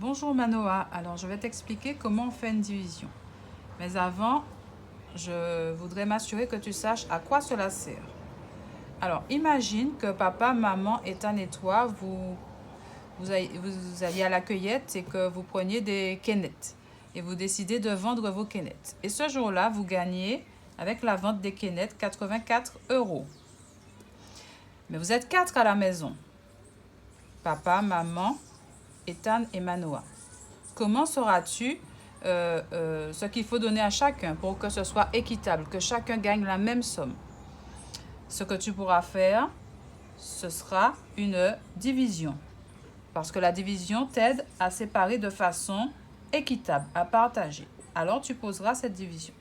Bonjour Manoa, alors je vais t'expliquer comment on fait une division. Mais avant, je voudrais m'assurer que tu saches à quoi cela sert. Alors imagine que papa, maman, Ethan et toi, vous alliez à la cueillette et que vous preniez des quénettes. Et vous décidez de vendre vos quénettes. Et ce jour-là, vous gagnez, avec la vente des quénettes, 84 euros. Mais vous êtes 4 à la maison. Papa, maman, Ethan et Manoa. Comment sauras-tu ce qu'il faut donner à chacun pour que ce soit équitable, que chacun gagne la même somme? Ce que tu pourras faire, ce sera une division. Parce que la division t'aide à séparer de façon équitable, à partager. Alors tu poseras cette division.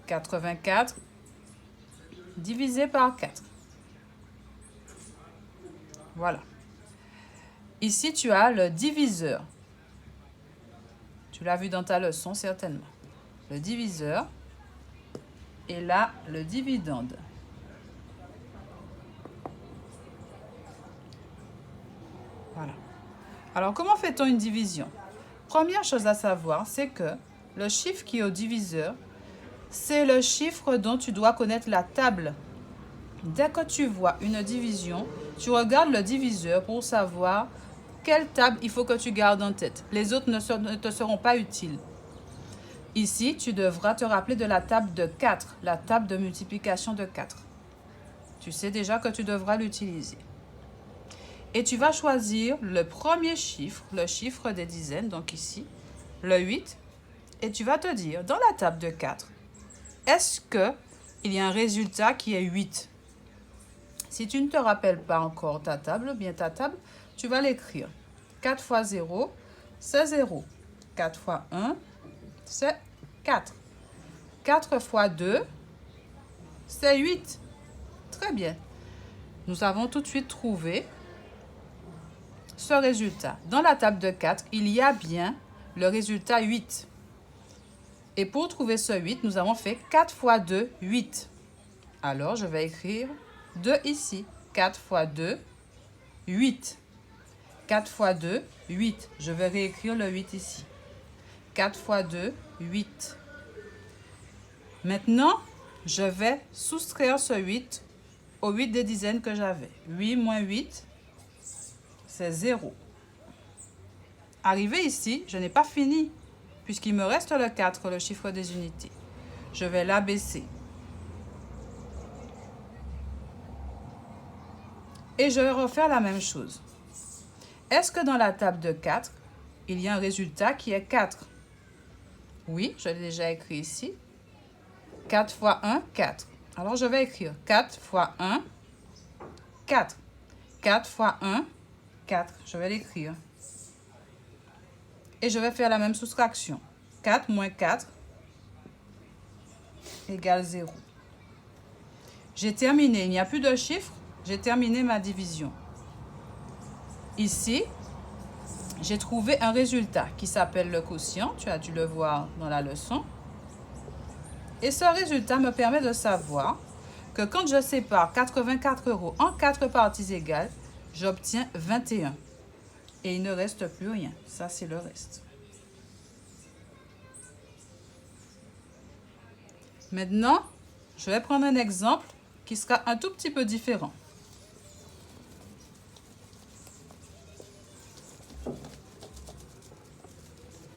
84 divisé par 4. Voilà. Ici, tu as le diviseur. Tu l'as vu dans ta leçon, certainement. Le diviseur et là, le dividende. Voilà. Alors, comment fait-on une division? Première chose à savoir, c'est que le chiffre qui est au diviseur, c'est le chiffre dont tu dois connaître la table. Dès que tu vois une division, tu regardes le diviseur pour savoir quelle table il faut que tu gardes en tête. Les autres ne te seront pas utiles. Ici, tu devras te rappeler de la table de 4, la table de multiplication de 4. Tu sais déjà que tu devras l'utiliser. Et tu vas choisir le premier chiffre, le chiffre des dizaines, donc ici, le 8. Et tu vas te dire, dans la table de 4, est-ce qu'il y a un résultat qui est 8? Si tu ne te rappelles pas encore ta table, bien ta table, tu vas l'écrire. 4 fois 0, c'est 0. 4 fois 1, c'est 4. 4 fois 2, c'est 8. Très bien. Nous avons tout de suite trouvé ce résultat. Dans la table de 4, il y a bien le résultat 8. Et pour trouver ce 8, nous avons fait 4 fois 2, 8. Alors, je vais écrire 2 ici. 4 fois 2, 8. 4 fois 2, 8. Je vais réécrire le 8 ici. 4 fois 2, 8. Maintenant, je vais soustraire ce 8 au 8 des dizaines que j'avais. 8 moins 8, c'est 0. Arrivé ici, je n'ai pas fini, puisqu'il me reste le 4, le chiffre des unités. Je vais l'abaisser. Et je vais refaire la même chose. Est-ce que dans la table de 4, il y a un résultat qui est 4? Oui, je l'ai déjà écrit ici. 4 fois 1, 4. Alors, je vais écrire 4 fois 1, 4. 4 fois 1, 4. Je vais l'écrire. Et je vais faire la même soustraction. 4 moins 4 égale 0. J'ai terminé. Il n'y a plus de chiffres. J'ai terminé ma division. Ici, j'ai trouvé un résultat qui s'appelle le quotient. Tu as dû le voir dans la leçon. Et ce résultat me permet de savoir que quand je sépare 84 euros en 4 parties égales, j'obtiens 21. Et il ne reste plus rien. Ça, c'est le reste. Maintenant, je vais prendre un exemple qui sera un tout petit peu différent.